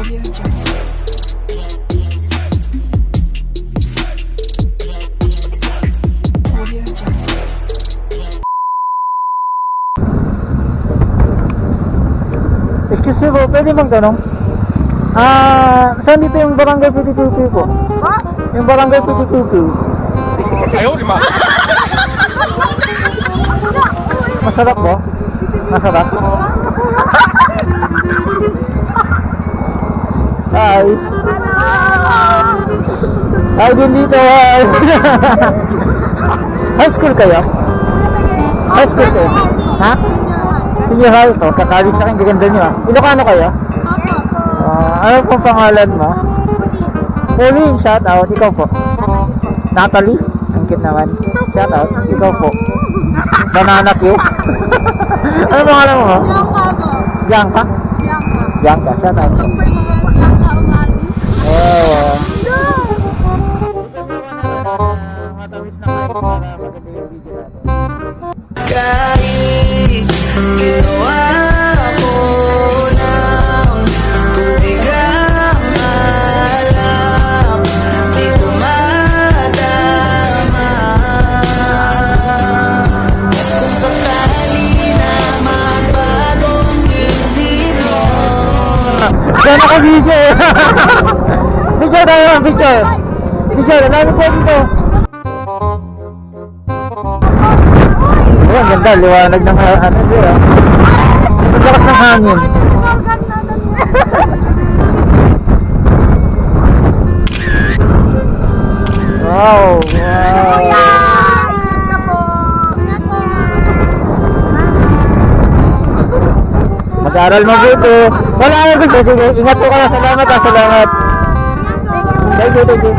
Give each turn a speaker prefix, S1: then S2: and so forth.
S1: Excuse me po, pwede magtanong? Saan dito yung barangay Piti-Pipi po?
S2: Ha?
S1: Yung barangay Piti-Pipi.
S3: Ayaw, di ba?
S1: Masarap po? Masarap? Ay. Ay, din dito. Ay. High school kayo? High school kayo? Ha? Senior high po. Kakalis na kayong gaganda nyo ah. Ilocano kayo? Ano pong pangalan mo? Pauline, shout out. Ikaw po. Natalie? Ang cute naman. Shout out. Ikaw po. Banana Q. Ano pangalan mo? Bianca? Bianca, shout out. Oh.
S4: Kahit ginawa mo ng tubig ang alak, di tumatama. Kung sakali na magbagong isip mo,
S1: Diyan ako video. Video tayo, video. Video, nalami ko dito. Ayan, ganda, liwanag ng ano dito. Ang lakas ng hangin. Wow, wow. Mag-aral mabuti. Wala kayo gusto. Sige, ingat po kayo. Salamat ha, salamat. Thank you, thank you.